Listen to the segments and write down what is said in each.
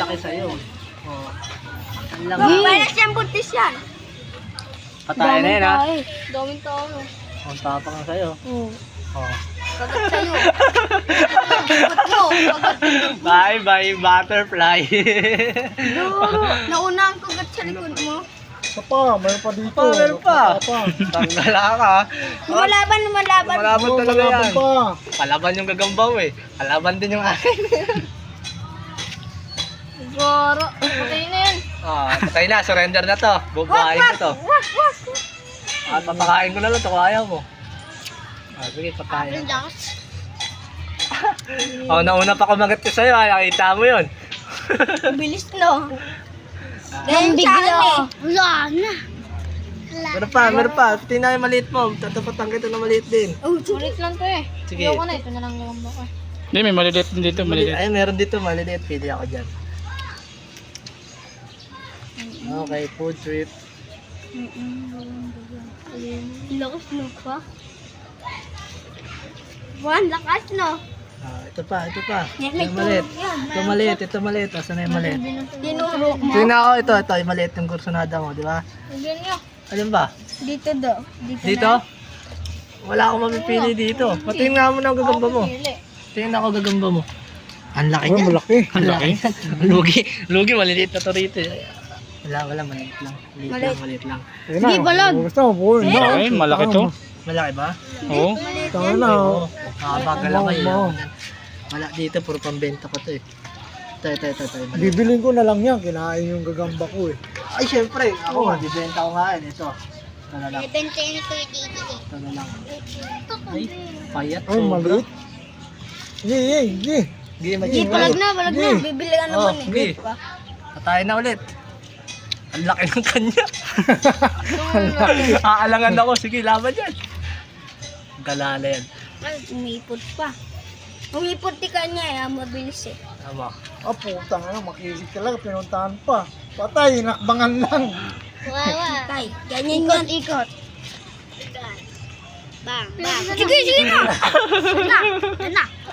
laki sa'yo. Oh. Ang laki. Wala siyang buntis yan. Patayin na yun ha. Daming tao. Ang tapang na sa'yo. Oo. Oh. Kagat sa'yo. Kagat mo. Kagat mo. Bye bye butterfly. Naunang kagat sa likod mo. Isa pa, mayroon pa dito. Meron pa. Isa pa. Tanggal ka. Lumalaban. Malaban Oo, talaga malaban yan. pa. Palaban yung gagambaw eh. Palaban din yung akin. Goro. Patay na yan. Patay na. Surrender na to. Bubuhayin ko to. Papakain ko na lang to kung ayaw mo. Sige, patayin. Nauna pa kumagat ko sa'yo. Nakita mo yun. Bilis no. Ganyan bigla. Wala na. Meron pa. Tingnan yung maliit mo. Tatapatan kita na maliit din. Sulit lang to eh. Sige. Ayoko na. Ito na lang yung bako eh. Hindi, may maliliit din dito, maliliit. Ay, meron dito maliit. Pili ako dyan. Okay, food trip. Lakas no pa. Buwan, lakas no. Ito pa. May Yung maliit. yan. Ito maliit. Asan na yung maliit? Tinuro mo. Tingnan ako ito. Yung maliit yung kursunada mo, di ba? Ganyan nyo. Alin ba? Dito daw. Dito? Wala akong mamipili dito. Patingnan mo na ang gagamba mo. Tingnan ako gagamba mo. Ang laki Ay, niya. malaki. Ang laki. Lugi, maliliit na to rito. Wala, maliit lang. Maliit lang. Ayun na, Hindi, balag. gusto mo, buhay na. Ay, malaki to. Malaki ba? Oo. Tanga na. Oo. Bagal lang kayo. Oo. Wala dito, puro pambenta ko to eh. Ito. Bibiling ko na lang yan, kinain yung gagamba ko eh. Ay, syempre. Ako, magbibenta ko nga yun. Ito na lang. Ibenta yun ito dito. Ito na lang. Ay, payat. Ay, maliit. Sige. Hindi, balag na. Bibili ka naman eh. Sige. Patayin na ulit. Ang laki ng kanya. Aalangan ako. Sige, laban yan. Galala yan. Ay, umipot pa. Umipot di kanya eh. Mabilis eh. Tama. Ah, putang na, makilig ka lang, pinuntahan pa. Patay, nakbangan lang. Tay, ganyan yan. Ikot. Bang. Sige na.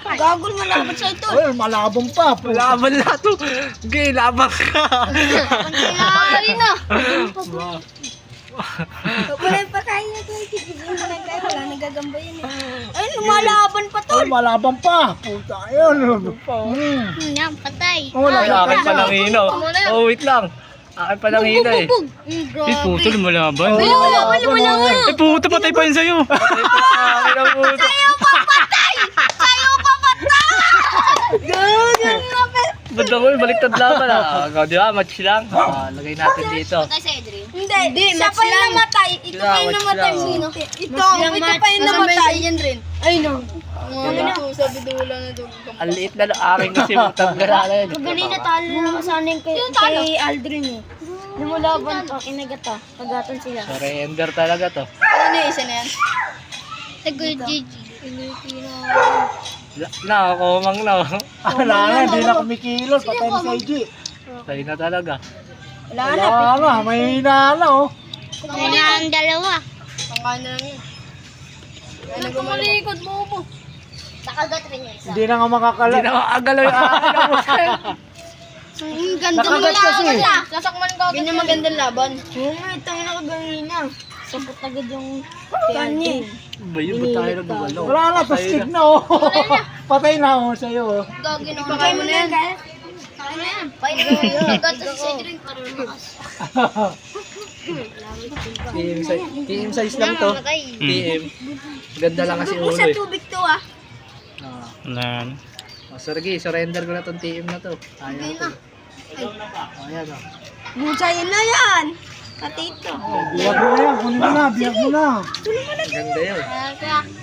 Gagol malaban sa ito. Ay, malabong pa. Laban na to. Sige, laban ka. Kailangan na. Wala pa tayo na ito. Wala nagagamba yun eh. Ay, lumalaban pa to. Ay, malabang pa. Puta, ayun. Yan, patay. Wala Ay, akin pa lang hino. Oh, wait lang. Akin pa lang hino eh. Eh, puto, lumalaban. Lumalaban. Eh, puto, patay pa yun sa'yo. Akin ang puto. Ba't ako baliktad laban di ba? Match lang. Lagay natin dito. Hindi. Siya pa yung namatay. Ito pa yung namatay. Sino? Ito pa yung namatay. Yan rin. Ay, no. Sabi daw wala na daw. Ang liit na akin kasi utang garala yan. Magaling na talo na naman sana yung kay Aldrin eh. Lumalaban pa, kinagata. Kagatan sila. Surrender talaga to. Ano yung isa na yan? Tagoy Gigi. Nakakumang na. Wala na, hindi na kumikilos. Patay na sa IG. Tayo na talaga. Wala Wala na, may hina na oh. Wala na ang dalawa. Pangka na lang yun. Ano kung malikod mo po? Nakagat rin yun. Hindi na nga makakala. Hindi na makagalaw yung akin ang musay. Ang ganda ng Nakagat kasi. laban. Nasakman ka. Ganyan magandang laban. Oo nga, ito nga nakagaling na. Sapot agad yung kanya. Bayo ba tayo nagugalaw? Wala na, tastig na oh. Patay na oh sa'yo oh. Gagin ako. Pagay mo na yan. Kaya na yan. Pagkat sa drink para lumakas. Team size lang to. TM. Ganda lang kasi ulo Sa eh. tubig to ah. Nan. Sige, surrender ko na tong team na to. Ayaw to. Ayan o. Busayin na yan. Katito. Biyag mo na yan, kunin mo na, biyag mo na. Ganda yun.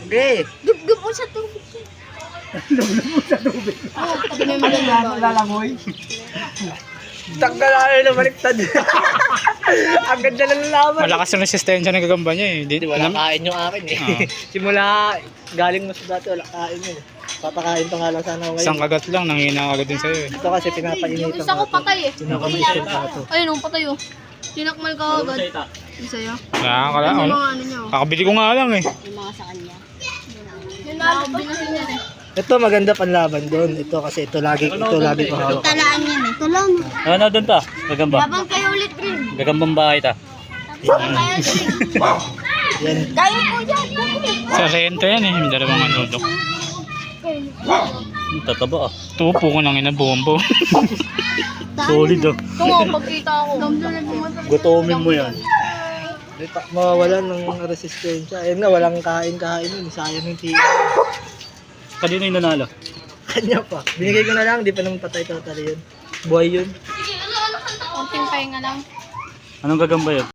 Okay. Gub-gub mo sa tubig. Lulog mo sa tubig. Ano lalangoy? Tanggal na na baliktad. Ang ganda lang laban. Malakas yung resistensya ng gagamba niya eh. Hindi, wala kain yung akin eh. Simula galing mo sa dati, wala kain yun. Papakain pa nga lang sana ako Isang ngayon. kagat lang, nanghina agad din sa'yo eh. Ito kasi pinapainitan Isa ko patay eh. Pinapamisyon pa ito. Ayun, ang patay oh. Tinakmal ka agad. Isa yun. Kaya ka lang. Yung mga ano niya oh. Kakabili ko nga lang eh. Yung mga sa kanya. Yung nalabas na yan eh. Ito maganda panlaban doon. Ito kasi ito lagi ko hawak. Talaan yan eh. Ito lang. Ano doon ta? Gagamba. Labang kayo ulit rin. Gagambang bahay ta. Yan. Kayo po dyan. Sa rento yan eh. Yung dalawang manudok. Tataba ah. Tupo ko nang inabombo. Solid ah. Ito nga, pagkita ko. Gutomin mo yan. Mawawalan ng resistensya. Ayun nga, walang kain-kain nun. Sayang yung tiyan. Kanino yung nanalo? Kanya pa. Binigay ko na lang, di pa naman patay totally yun. Buhay yun. Konting pahinga lang. Anong gagamba yun?